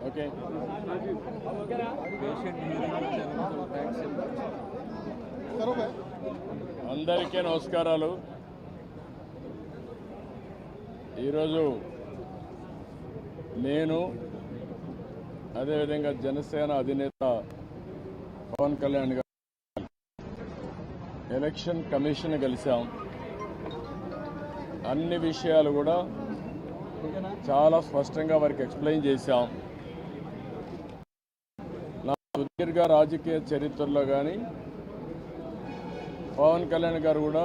Okay అందరికీ నమస్కారాలు. ఈరోజు నేను అదేవిధంగా జనసేన అధినేత పవన్ కళ్యాణ్ గారు ఎలక్షన్ కమిషన్ కలిసాం. అన్ని విషయాలు కూడా చాలా స్పష్టంగా వారికి ఎక్స్ప్లెయిన్ చేశాం. నా సుదీర్ఘ రాజకీయ చరిత్రలో కానీ పవన్ కళ్యాణ్ గారు కూడా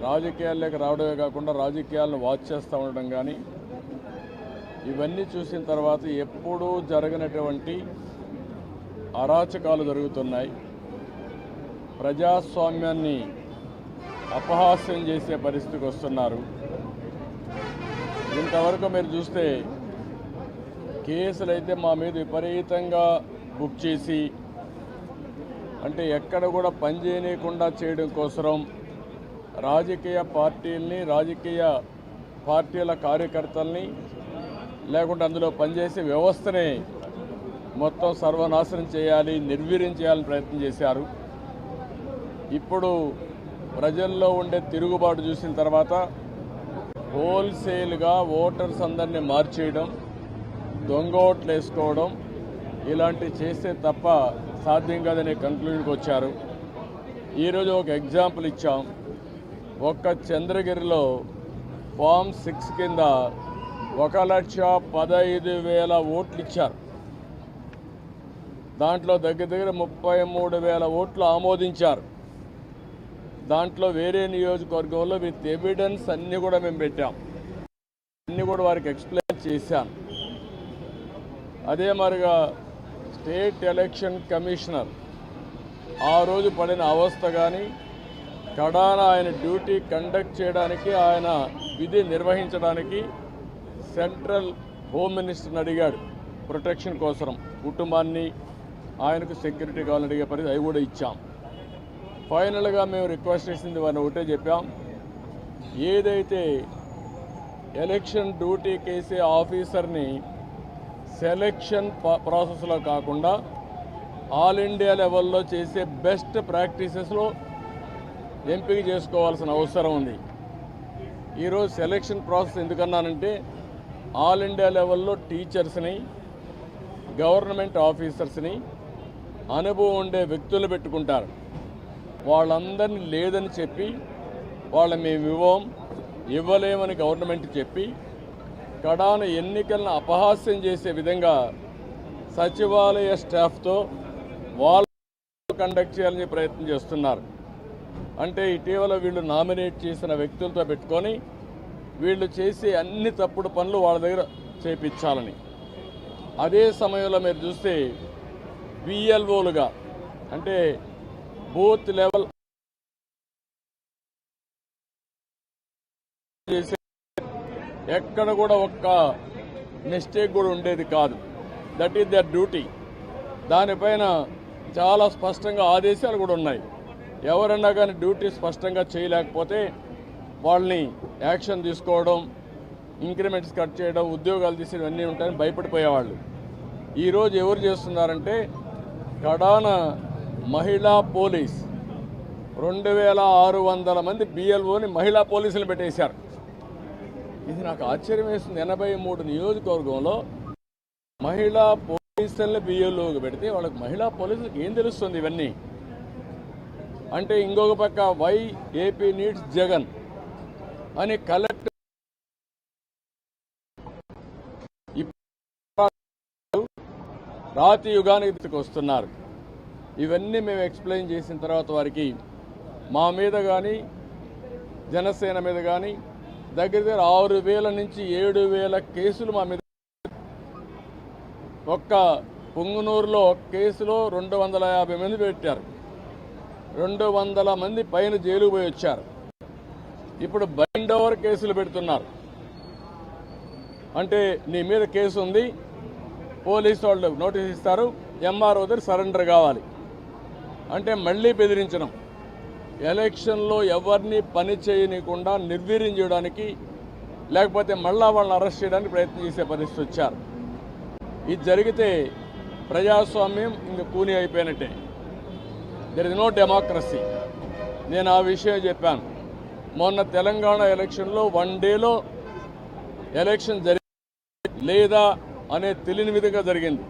రాజకీయాల్లోకి రావడమే కాకుండా రాజకీయాలను వాచ్ చేస్తూ ఉండడం కానీ ఇవన్నీ చూసిన తర్వాత ఎప్పుడూ జరగనటువంటి అరాచకాలు జరుగుతున్నాయి. ప్రజాస్వామ్యాన్ని అపహాస్యం చేసే పరిస్థితికి వస్తున్నారు. ఇంతవరకు మీరు చూస్తే కేసులు అయితే మా మీద విపరీతంగా బుక్ చేసి అంటే ఎక్కడ కూడా పనిచేయకుండా చేయడం కోసం రాజకీయ పార్టీల్ని రాజకీయ పార్టీల కార్యకర్తల్ని లేకుంటే అందులో పనిచేసే వ్యవస్థని మొత్తం సర్వనాశనం చేయాలి, నిర్వీర్యం చేయాలని ప్రయత్నం చేశారు. ఇప్పుడు ప్రజల్లో ఉండే తిరుగుబాటు చూసిన తర్వాత హోల్సేల్గా ఓటర్స్ అందరినీ మార్చేయడం, దొంగ ఓట్లు వేసుకోవడం ఇలాంటివి చేస్తే తప్ప సాధ్యం కాదనే కంక్లూజన్కి వచ్చారు. ఈరోజు ఒక ఎగ్జాంపుల్ ఇచ్చాం. ఒక్క చంద్రగిరిలో ఫామ్ 6 కింద 1,15,000 ఓట్లు ఇచ్చారు. దాంట్లో దగ్గర 33,000 ఓట్లు ఆమోదించారు. దాంట్లో వేరే నియోజకవర్గంలో విత్ ఎవిడెన్స్ అన్నీ కూడా మేము పెట్టాం. అన్నీ కూడా వారికి ఎక్స్ప్లెయిన్ చేశాను. అదే మరిగా స్టేట్ ఎలక్షన్ కమిషనర్ ఆ రోజు పడిన అవస్థ కానీ కడాన ఆయన డ్యూటీ కండక్ట్ చేయడానికి ఆయన విధి నిర్వహించడానికి సెంట్రల్ హోమ్ మినిస్టర్ని అడిగాడు ప్రొటెక్షన్ కోసం. కుటుంబాన్ని ఆయనకు సెక్యూరిటీ కావాలని అడిగే పరిస్థితి అవి కూడా ఇచ్చాం. ఫైనల్గా మేము రిక్వెస్ట్ చేసింది వారిని ఒకటే చెప్పాం, ఏదైతే ఎలక్షన్ డ్యూటీ కేసే ఆఫీసర్ని సెలక్షన్ ప్రాసెస్లో కాకుండా ఆల్ ఇండియా లెవెల్లో చేసే బెస్ట్ ప్రాక్టీసెస్లో ఎంపిక చేసుకోవాల్సిన అవసరం ఉంది. ఈరోజు సెలక్షన్ ప్రాసెస్ ఎందుకన్నానంటే ఆల్ ఇండియా లెవెల్లో టీచర్స్ని, గవర్నమెంట్ ఆఫీసర్స్ని, అనుభవం ఉండే వ్యక్తులు పెట్టుకుంటారు. వాళ్ళందరినీ లేదని చెప్పి వాళ్ళని మేము ఇవ్వలేమని గవర్నమెంట్ చెప్పి కడాన ఎన్నికలను అపహాస్యం చేసే విధంగా సచివాలయ స్టాఫ్తో వాళ్ళు కండక్ట్ చేయాలని ప్రయత్నం చేస్తున్నారు. అంటే ఇటీవల వీళ్ళు నామినేట్ చేసిన వ్యక్తులతో పెట్టుకొని వీళ్ళు చేసే అన్ని తప్పుడు పనులు వాళ్ళ దగ్గర చేపించాలని. అదే సమయంలో మీరు చూస్తే విఎల్ఓలుగా అంటే బూత్ లెవెల్ చేసే ఎక్కడ కూడా ఒక్క మిస్టేక్ కూడా ఉండేది కాదు. That is their duty. దానిపైన చాలా స్పష్టంగా ఆదేశాలు కూడా ఉన్నాయి. ఎవరన్నా కానీ డ్యూటీ స్పష్టంగా చేయలేకపోతే వాళ్ళని యాక్షన్ తీసుకోవడం, ఇంక్రిమెంట్స్ కట్ చేయడం, ఉద్యోగాలు తీసేవి అన్నీ ఉంటాయని భయపడిపోయేవాళ్ళు. ఈరోజు ఎవరు చేస్తున్నారంటే కడాన మహిళా పోలీస్ 2,600 మంది బిఎల్ఓని మహిళా పోలీసులు పెట్టేశారు. ఇది నాకు ఆశ్చర్యం వేస్తుంది. 83 నియోజకవర్గంలో మహిళా పోలీసుల్ని బిఎల్ఓకి పెడితే వాళ్ళకి మహిళా పోలీసులకు ఏం తెలుస్తుంది ఇవన్నీ అంటే? ఇంకొక పక్క వై ఏపీ నీడ్స్ జగన్ అని కలెక్టర్ రాతి యుగానికి వస్తున్నారు. ఇవన్నీ మేము ఎక్స్ప్లెయిన్ చేసిన తర్వాత వారికి మా మీద కానీ జనసేన మీద కానీ దగ్గర 6,000 నుంచి 7,000 కేసులు మా మీద. ఒక్క పుంగనూరులో కేసులో 250 మంది పెట్టారు. 200 మంది పైన జైలుకు పోయి వచ్చారు. ఇప్పుడు బైండ్ ఓవర్ కేసులు పెడుతున్నారు. అంటే నీ మీద కేసు ఉంది, పోలీసు వాళ్ళు నోటీస్ ఇస్తారు, ఎంఆర్ఓ దగ్గర సరెండర్ కావాలి అంటే మళ్ళీ బెదిరించడం. ఎలక్షన్లో ఎవరిని పని చేయనీయకుండా నిర్వీర్యం చేయడానికి లేకపోతే మళ్ళా వాళ్ళని అరెస్ట్ చేయడానికి ప్రయత్నం చేసే పరిస్థితి వచ్చారు. ఇది జరిగితే ప్రజాస్వామ్యం ఇంక కూని అయిపోయినట్టే. There is no democracy. నేను ఆ విషయం చెప్పాను. మొన్న తెలంగాణ ఎలక్షన్లో 1 డేలో ఎలక్షన్ లేదా అనే తెలియని విధంగా జరిగింది.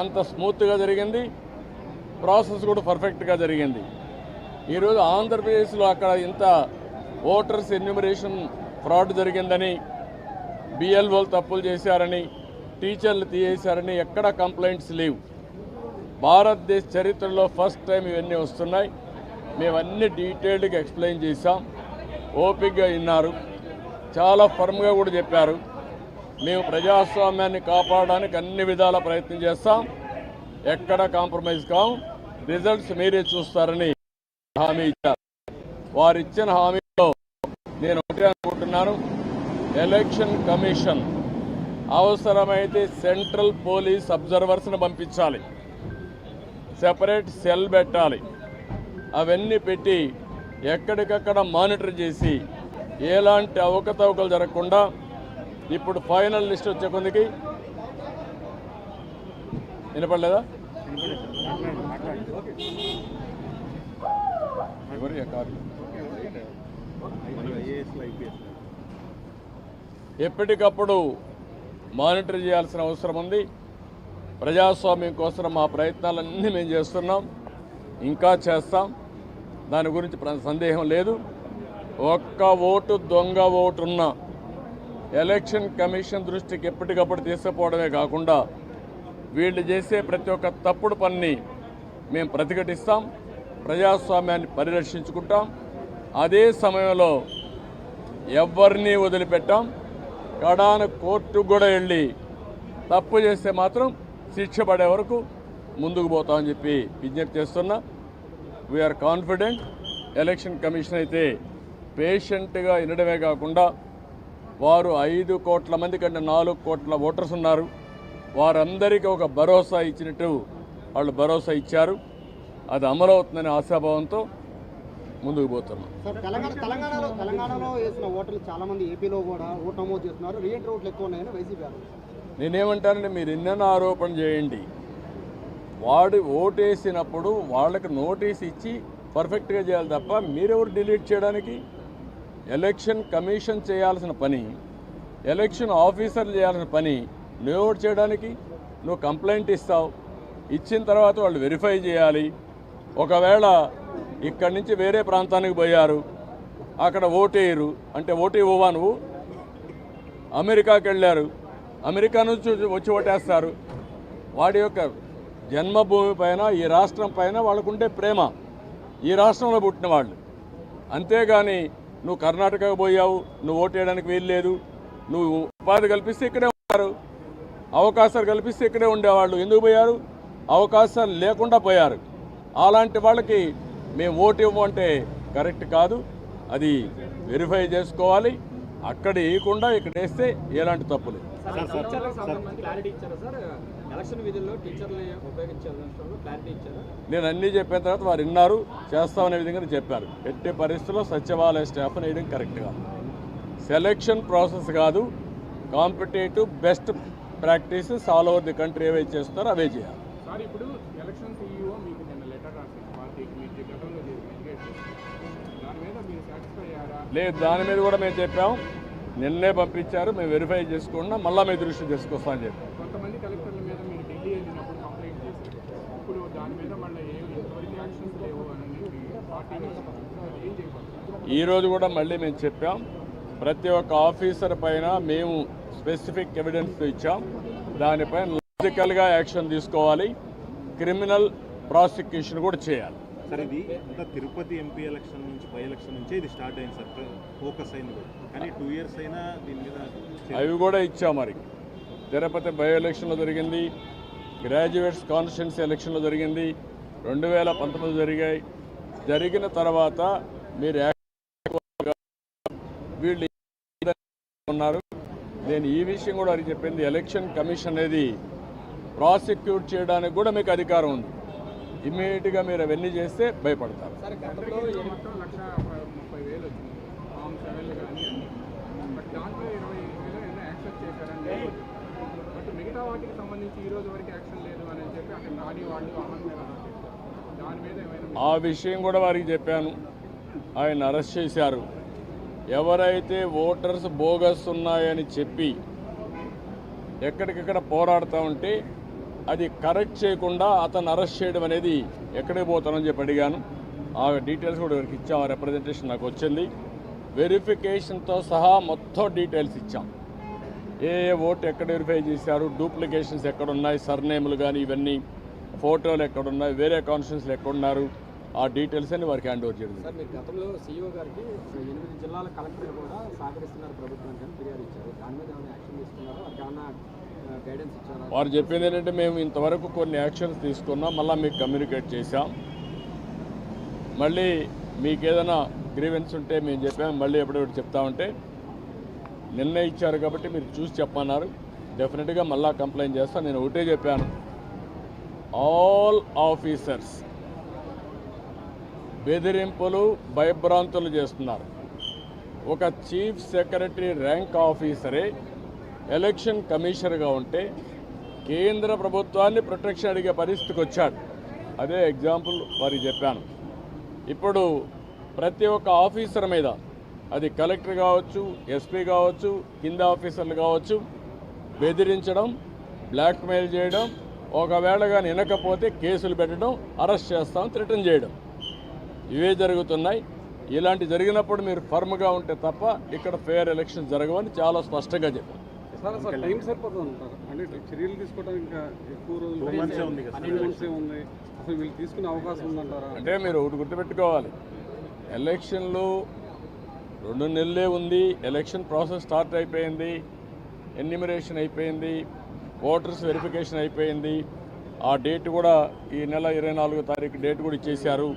అంత స్మూత్గా జరిగింది, ప్రాసెస్ కూడా పర్ఫెక్ట్గా జరిగింది. ఈరోజు ఆంధ్రప్రదేశ్లో అక్కడ ఇంత ఓటర్స్ ఎన్యూమరేషన్ ఫ్రాడ్ జరిగిందని, బిఎల్ఓలు తప్పులు చేశారని, టీచర్లు తీసేశారని ఎక్కడ కంప్లైంట్స్ లేవు. భారతదేశ చరిత్రలో ఫస్ట్ టైం ఇవన్నీ వస్తున్నాయి. మేమన్నీ డీటెయిల్డ్గా ఎక్స్ప్లెయిన్ చేశాం. ఓపికగా విన్నారు, చాలా ఫర్మ్గా కూడా చెప్పారు. మేము ప్రజాస్వామ్యాన్ని కాపాడడానికి అన్ని విధాల ప్రయత్నం చేస్తాం, ఎక్కడ కాంప్రమైజ్ కాం, రిజల్ట్స్ మీరే చూస్తారని హామీ ఇచ్చారు. వారు ఇచ్చిన హామీలో నేను ఒకటే అనుకుంటున్నాను, ఎలక్షన్ కమిషన్ అవసరమైతే సెంట్రల్ పోలీస్ అబ్జర్వర్స్ని పంపించాలి, సెపరేట్ సెల్ పెట్టాలి. అవన్నీ పెట్టి ఎక్కడికక్కడ మానిటర్ చేసి ఎలాంటి అవకతవకలు జరగకుండా ఇప్పుడు ఫైనల్ లిస్ట్ వచ్చే కొందికి వినపడలేదా? ఎప్పటికప్పుడు మానిటర్ చేయాల్సిన అవసరం ఉంది. ప్రజాస్వామ్యం కోసం మా ప్రయత్నాలన్నీ మేము చేస్తున్నాం, ఇంకా చేస్తాం. దాని గురించి సందేహం లేదు. ఒక్క ఓటు దొంగ ఓటున్న ఎలక్షన్ కమిషన్ దృష్టికి ఎప్పటికప్పుడు తీసుకుపోవడమే కాకుండా వీళ్ళు చేసే ప్రతి ఒక్క తప్పుడు పనిని మేము ప్రతిఘటిస్తాం, ప్రజాస్వామ్యాన్ని పరిరక్షించుకుంటాం. అదే సమయంలో ఎవరిని వదిలిపెట్టాం. కడాన కోర్టుకు కూడా వెళ్ళి తప్పు చేస్తే మాత్రం శిక్ష పడే వరకు ముందుకు పోతామని చెప్పి విజ్ఞప్తి చేస్తున్నా. We are confident. ఎలక్షన్ కమిషన్ అయితే పేషెంట్గా వినడమే కాకుండా వారు 5 కోట్ల మంది కంటే 4 కోట్ల ఓటర్స్ ఉన్నారు. వారందరికీ ఒక భరోసా ఇచ్చినట్టు వాళ్ళు భరోసా ఇచ్చారు. అది అమలవుతుందనే ఆశాభావంతో ముందుకు పోతున్నాం. తెలంగాణలో వేసిన ఓటర్లు చాలా మంది ఏపీలో కూడా ఓటు నమోదు చేస్తున్నారు. రీఎంట్రీ ఓట్లు ఎక్కువ ఉన్నాయని వైసీపీ. నేనేమంటానంటే మీరు ఎన్నెన్నో ఆరోపణ చేయండి, వాడు ఓటేసినప్పుడు వాళ్ళకి నోటీస్ ఇచ్చి పర్ఫెక్ట్గా చేయాలి తప్ప మీరెవరు డిలీట్ చేయడానికి? ఎలక్షన్ కమిషన్ చేయాల్సిన పని, ఎలక్షన్ ఆఫీసర్లు చేయాల్సిన పని నువ్వు చేయడానికి. నువ్వు కంప్లైంట్ ఇస్తావు, ఇచ్చిన తర్వాత వాళ్ళు వెరిఫై చేయాలి. ఒకవేళ ఇక్కడి నుంచి వేరే ప్రాంతానికి పోయారు, అక్కడ ఓటేయరు అంటే ఓటు ఇవ్వవా నువ్వు? అమెరికాకి వెళ్ళారు, అమెరికా నుంచి వచ్చి ఓటేస్తారు. వాడి యొక్క జన్మభూమి పైన, ఈ రాష్ట్రం పైన వాళ్ళకుండే ప్రేమ, ఈ రాష్ట్రంలో పుట్టిన వాళ్ళు. అంతేగాని నువ్వు కర్ణాటకకు పోయావు, నువ్వు ఓటేయడానికి వీల్లేదు, నువ్వు ఉపాధి కల్పిస్తే ఇక్కడే ఉన్నారు, అవకాశాలు కల్పిస్తే ఇక్కడే ఉండేవాళ్ళు. ఎందుకు పోయారు? అవకాశాలు లేకుండా పోయారు. అలాంటి వాళ్ళకి మేము ఓటు ఇవ్వమంటే కరెక్ట్ కాదు. అది వెరిఫై చేసుకోవాలి. అక్కడ వేయకుండా ఇక్కడ వేస్తే ఎలాంటి తప్పులు. నేను అన్నీ చెప్పిన తర్వాత వారు విన్నారు, చేస్తామనే విధంగా చెప్పారు. ఎట్టి పరిస్థితుల్లో సచివాలయ స్టాఫ్ని వేయడం కరెక్ట్గా. సెలక్షన్ ప్రాసెస్ కాదు, competitive best practices all over the country ఏవైతే చేస్తున్నారో అవే చేయాలి. లేదు, దాని మీద కూడా మేము చెప్పాము. నిన్నే పంపించారు, మేము వెరిఫై చేసుకున్నా, మళ్ళీ మీ దృష్టి తీసుకొస్తామని చెప్పి. కొంతమంది కలెక్టర్ల మీద మీరు ఢిల్లీ వెళ్ళినప్పుడు కంప్లైంట్ చేశారు. ఇప్పుడు దాని మీద మళ్ళీ ఎంతవరకు యాక్షన్స్ లేవు అని పార్టీ ఏం చేయబోతున్నారు? ఈరోజు కూడా మళ్ళీ మేము చెప్పాం, ప్రతి ఒక్క ఆఫీసర్ పైన మేము స్పెసిఫిక్ ఎవిడెన్స్ ఇచ్చాం. దానిపైన లాజికల్గా యాక్షన్ తీసుకోవాలి, క్రిమినల్ ప్రాసిక్యూషన్ కూడా చేయాలి. సార్, ఇది ఇంకా తిరుపతి ఎంపీ ఎలక్షన్ నుంచి, బై ఎలక్షన్ నుంచే ఇది స్టార్ట్ అయింది సార్, ఫోకస్ అయింది కూడా. కానీ 2 years అయినా దీని మీద అవి కూడా ఇచ్చాం. మరి తిరుపతి బై ఎలక్షన్లో జరిగింది, గ్రాడ్యుయేట్స్ కాన్స్టిట్యున్సీ ఎలక్షన్లో జరిగింది, 2019 జరిగాయి. జరిగిన తర్వాత మీరు వీళ్ళు ఉన్నారు. నేను ఈ విషయం కూడా అది చెప్పింది, ఎలక్షన్ కమిషన్ అనేది ప్రాసిక్యూట్ చేయడానికి కూడా మీకు అధికారం ఉంది. ఇమ్మీడియట్గా మీరు అవన్నీ చేస్తే భయపడతారు. మొత్తం 1,30,000 వచ్చింది ఫామ్ 7 కానీ అన్ని. బట్ దాంట్లో 25,000 యాక్సెప్ట్ చేశారని. బట్ మిగతా వాటికి సంబంధించి ఈ రోజు వరకు యాక్షన్ లేదు అని చెప్పి అక్కడ నాని వాళ్ళు అమర్ మీద దాని మీద ఏమైనా ఆ విషయం కూడా వారికి చెప్పాను. ఆయన అరెస్ట్ చేశారు. ఎవరైతే ఓటర్స్ బోగస్ ఉన్నాయని చెప్పి ఎక్కడికక్కడ పోరాడుతూ ఉంటే అది కరెక్ట్ చేయకుండా అతను అరెస్ట్ చేయడం అనేది ఎక్కడికి పోతానని చెప్పి అడిగాను. ఆ డీటెయిల్స్ కూడా వారికి ఇచ్చాం. ఆ రిప్రజెంటేషన్ నాకు వచ్చింది. వెరిఫికేషన్తో సహా మొత్తం డీటెయిల్స్ ఇచ్చాం. ఏ ఓటు ఎక్కడ వెరిఫై చేశారు, డూప్లికేషన్స్ ఎక్కడున్నాయి, సర్నేములు కానీ ఇవన్నీ, ఫోటోలు ఎక్కడున్నాయి, వేరే కాన్స్టిట్యూన్సీలు ఎక్కడున్నారు, ఆ డీటెయిల్స్ అని వారికి హ్యాండ్ ఓవర్ చేయడం. సార్, మీరు గతంలో సీఈఓ గారికి 8 జిల్లాల కలెక్టర్లు కూడా సహకరిస్తున్నారు ప్రభుత్వానికి అని ఫిర్యాదు ఇచ్చారు. దాని మీద ఏమైనా యాక్షన్ తీసుకున్నారో వారికి ఏమైనా గైడెన్స్ ఇచ్చారా? వారు చెప్పింది ఏంటంటే మేము ఇంతవరకు కొన్ని యాక్షన్స్ తీసుకున్నాం, మళ్ళీ మీకు కమ్యూనికేట్ చేశాం. మళ్ళీ మీకు ఏదైనా గ్రీవెన్స్ ఉంటే మేము చెప్పాము, మళ్ళీ ఎప్పుడెప్పుడు చెప్తామంటే నిన్న ఇచ్చారు కాబట్టి మీరు చూసి చెప్పన్నారు. డెఫినెట్గా మళ్ళీ కంప్లైంట్ చేస్తాను. నేను ఒకటే చెప్పాను, ఆల్ ఆఫీసర్స్ బెదిరింపులు భయభ్రాంతులు చేస్తున్నారు. ఒక చీఫ్ సెక్రటరీ ర్యాంక్ ఆఫీసరే ఎలక్షన్ కమిషనర్గా ఉంటే కేంద్ర ప్రభుత్వాన్ని ప్రొటెక్షన్ అడిగే పరిస్థితికి వచ్చాడు. అదే ఎగ్జాంపుల్ వారికి చెప్పాను. ఇప్పుడు ప్రతి ఒక్క ఆఫీసర్ మీద, అది కలెక్టర్ కావచ్చు, ఎస్పీ కావచ్చు, కింద ఆఫీసర్లు కావచ్చు, బెదిరించడం, బ్లాక్మెయిల్ చేయడం, ఒకవేళ కానీ వినకపోతే కేసులు పెట్టడం, అరెస్ట్ చేస్తాం, థ్రెటన్ చేయడం, ఇవే జరుగుతున్నాయి. ఇలాంటి జరిగినప్పుడు మీరు ఫర్మ్గా ఉంటే తప్ప ఇక్కడ ఫెయిర్ ఎలక్షన్ జరగవని చాలా స్పష్టంగా చెప్పారు. సార్, అసలు టైం సరిపోతుంది అంటారు. అంటే చర్యలు తీసుకోవడానికి ఇంకా ఎక్కువ రోజులు ఉంది కదా, 2 months ఉంది. అసలు వీళ్ళు తీసుకునే అవకాశం ఉందంటారా? అంటే మీరు ఒకటి గుర్తుపెట్టుకోవాలి, ఎలక్షన్లు 2 నెలలే ఉంది. ఎలక్షన్ ప్రాసెస్ స్టార్ట్ అయిపోయింది, ఎన్యూమరేషన్ అయిపోయింది, ఓటర్స్ వెరిఫికేషన్ అయిపోయింది. ఆ డేట్ కూడా ఈ నెల 24వ తారీఖు డేట్ కూడా ఇచ్చేశారు.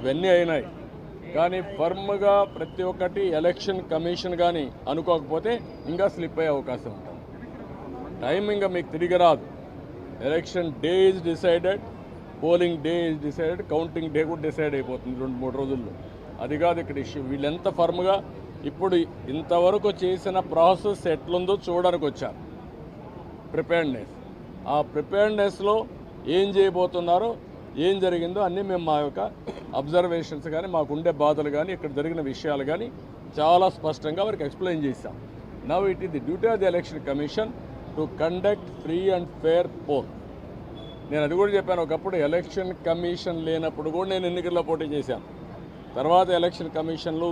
ఇవన్నీ అయినాయి. కానీ ఫర్మ్గా ప్రతి ఒక్కటి ఎలక్షన్ కమిషన్ కానీ అనుకోకపోతే ఇంకా స్లిప్ అయ్యే అవకాశం ఉంటుంది. టైం ఇంకా మీకు తిరిగి రాదు. Election day is decided, polling day is decided, counting day కూడా డిసైడ్ అయిపోతుంది 2-3 రోజుల్లో. అది కాదు ఇక్కడ ఇష్యూ. వీళ్ళెంత ఫర్మ్గా ఇప్పుడు ఇంతవరకు చేసిన ప్రాసెస్ ఎట్లుందో చూడడానికి వచ్చారు. ప్రిపేర్డ్నెస్, ఆ ప్రిపేర్డ్నెస్లో ఏం చేయబోతున్నారో, ఏం జరిగిందో అన్నీ మేము మా యొక్క అబ్జర్వేషన్స్ కానీ, మాకుండే బాధలు కానీ, ఇక్కడ జరిగిన విషయాలు కానీ చాలా స్పష్టంగా వారికి ఎక్స్ప్లెయిన్ చేశాం. Now it is the duty of the election commission to conduct free and fair pole. నేను అది కూడా చెప్పాను. ఒకప్పుడు ఎలక్షన్ కమిషన్ లేనప్పుడు కూడా నేను ఎన్నికల్లో పోటీ చేశాను. తర్వాత ఎలక్షన్ కమిషన్లు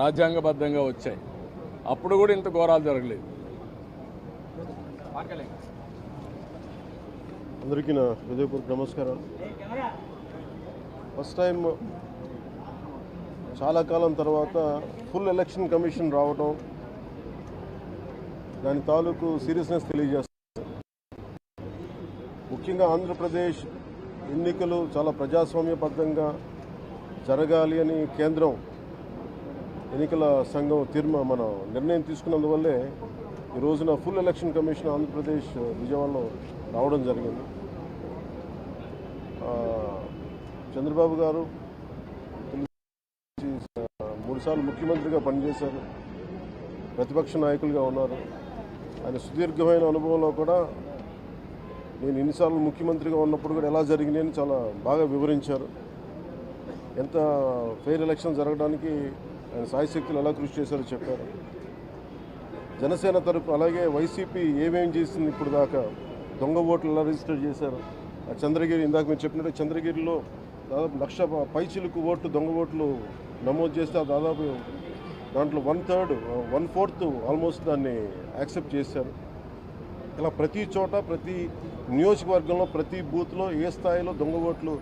రాజ్యాంగబద్ధంగా వచ్చాయి. అప్పుడు కూడా ఇంత ఘోరాలు జరగలేదు. అందరికీ నా హృదయపూర్వక నమస్కారాలు. ఫస్ట్ టైం చాలా కాలం తర్వాత ఫుల్ ఎలక్షన్ కమిషన్ రావడం, దాని తాలూకు సీరియస్నెస్ తెలియజేస్తుంది. ముఖ్యంగా ఆంధ్రప్రదేశ్ ఎన్నికలు చాలా ప్రజాస్వామ్యబద్ధంగా జరగాలి అని కేంద్రం ఎన్నికల సంఘం మన నిర్ణయం తీసుకున్నందువల్లే ఈ రోజున ఫుల్ ఎలక్షన్ కమిషన్ ఆంధ్రప్రదేశ్ విజయవాడలో రావడం జరిగింది. చంద్రబాబు గారు 3 సార్లు ముఖ్యమంత్రిగా పనిచేశారు, ప్రతిపక్ష నాయకులుగా ఉన్నారు. ఆయన సుదీర్ఘమైన అనుభవంలో కూడా నేను ఎన్నిసార్లు ముఖ్యమంత్రిగా ఉన్నప్పుడు కూడా ఎలా జరిగినాయని చాలా బాగా వివరించారు. ఎంత ఫెయిర్ ఎలక్షన్ జరగడానికి ఆయన సాయశక్తులు ఎలా కృషి చేశారో చెప్పారు. జనసేన తరపు అలాగే వైసీపీ ఏమేం చేసింది ఇప్పుడు దాకా, దొంగ ఓట్లు ఎలా రిజిస్టర్ చేశారు, చంద్రగిరి ఇందాక మీరు చెప్పినట్టు చంద్రగిరిలో దాదాపు 1,00,000 పైచిలుకు ఓట్లు దొంగ ఓట్లు నమోదు చేస్తే దాదాపు దాంట్లో 1/3 1/4 ఆల్మోస్ట్ దాన్ని యాక్సెప్ట్ చేశారు. ఇలా ప్రతి చోట, ప్రతి నియోజకవర్గంలో, ప్రతి బూత్లో ఏ స్థాయిలో దొంగ ఓట్లు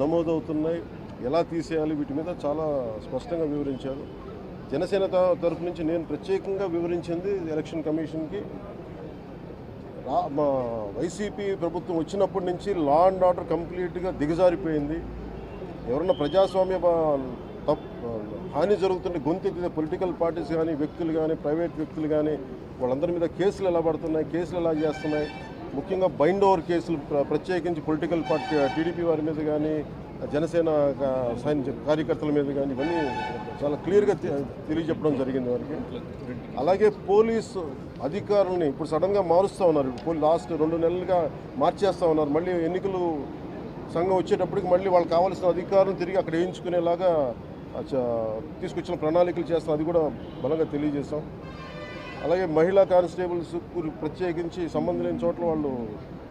నమోదవుతున్నాయి, ఎలా తీసేయాలి, వీటి మీద చాలా స్పష్టంగా వివరించారు. జనసేన తరఫు నుంచి నేను ప్రత్యేకంగా వివరించింది ఎలక్షన్ కమిషన్కి, మా వైసీపీ ప్రభుత్వం వచ్చినప్పటి నుంచి లా అండ్ ఆర్డర్ కంప్లీట్గా దిగజారిపోయింది. ఎవరన్నా ప్రజాస్వామ్య హాని జరుగుతుంటే గొంతెత్తితే పొలిటికల్ పార్టీస్ కానీ, వ్యక్తులు కానీ, ప్రైవేట్ వ్యక్తులు కానీ వాళ్ళందరి మీద కేసులు ఎలా పడుతున్నాయి, కేసులు ఎలా చేస్తున్నాయి. ముఖ్యంగా బైండ్ ఓవర్ కేసులు ప్రత్యేకించి పొలిటికల్ పార్టీ టీడీపీ వారి మీద కానీ, జనసేన కార్యకర్తల మీద కానీ ఇవన్నీ చాలా క్లియర్గా తెలియజెప్పడం జరిగింది వారికి. అలాగే పోలీసు అధికారులని ఇప్పుడు సడన్గా మారుస్తూ ఉన్నారు. లాస్ట్ 2 నెలలుగా మార్చేస్తూ ఉన్నారు. మళ్ళీ ఎన్నికలు సంఘం వచ్చేటప్పటికి మళ్ళీ వాళ్ళకి కావాల్సిన అధికారులను తిరిగి అక్కడ వేయించుకునేలాగా తీసుకొచ్చిన ప్రణాళికలు చేస్తాం. అది కూడా బలంగా తెలియజేస్తాం. అలాగే మహిళా కానిస్టేబుల్స్ ప్రత్యేకించి సంబంధం లేని చోట్ల వాళ్ళు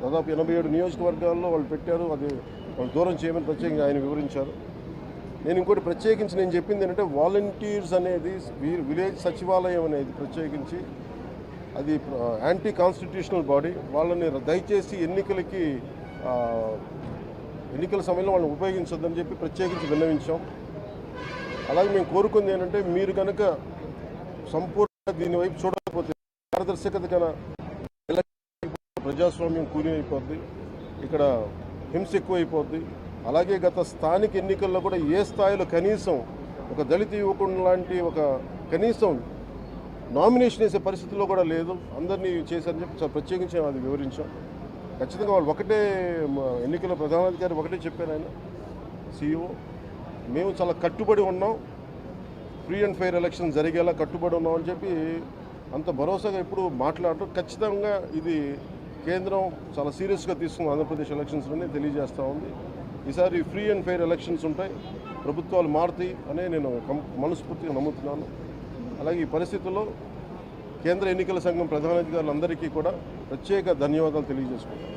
దాదాపు 87 నియోజకవర్గాల్లో వాళ్ళు పెట్టారు. అది వాళ్ళు దూరం చేయమని ప్రత్యేకంగా ఆయన వివరించారు. నేను ఇంకోటి ప్రత్యేకించి నేను చెప్పింది ఏంటంటే వాలంటీర్స్ అనేది విలేజ్ సచివాలయం అనేది ప్రత్యేకించి అది యాంటీ కాన్స్టిట్యూషనల్ బాడీ. వాళ్ళని దయచేసి ఎన్నికల సమయంలో వాళ్ళని ఉపయోగించొద్దని చెప్పి ప్రత్యేకించి విన్నవించాం. అలాగే మేము కోరుకుంది ఏంటంటే మీరు కనుక సంపూర్ణంగా దీని వైపు చూడకపోతే పారదర్శకత కన్నా ప్రజాస్వామ్యం కూలిపోద్ది, ఇక్కడ హింస ఎక్కువైపోద్ది. అలాగే గత స్థానిక ఎన్నికల్లో కూడా ఏ స్థాయిలో కనీసం ఒక దళిత యువకుడు లాంటి ఒక కనీసం నామినేషన్ వేసే పరిస్థితిలో కూడా లేదు. అందరినీ చేశారని చెప్పి చాలా ప్రత్యేకించి అది వివరించాం. ఖచ్చితంగా వాళ్ళు ఒకటే ఎన్నికల ప్రధానాధికారి ఒకటే చెప్పారు ఆయన CEO, మేము చాలా కట్టుబడి ఉన్నాం, ఫ్రీ అండ్ ఫెయిర్ ఎలక్షన్ జరిగేలా కట్టుబడి ఉన్నాం అని చెప్పి అంత భరోసాగా ఇప్పుడు మాట్లాడటం ఖచ్చితంగా ఇది కేంద్రం చాలా సీరియస్గా తీసుకున్న ఆంధ్రప్రదేశ్ ఎలక్షన్స్లోనే తెలియజేస్తూ ఉంది. ఈసారి ఫ్రీ అండ్ ఫెయిర్ ఎలక్షన్స్ ఉంటాయి, ప్రభుత్వాలు మారుతాయి అనే నేను మనస్ఫూర్తిగా నమ్ముతున్నాను. అలాగే ఈ పరిస్థితుల్లో కేంద్ర ఎన్నికల సంఘం ప్రధానాధికారులందరికీ కూడా ప్రత్యేక ధన్యవాదాలు తెలియజేసుకుంటాను.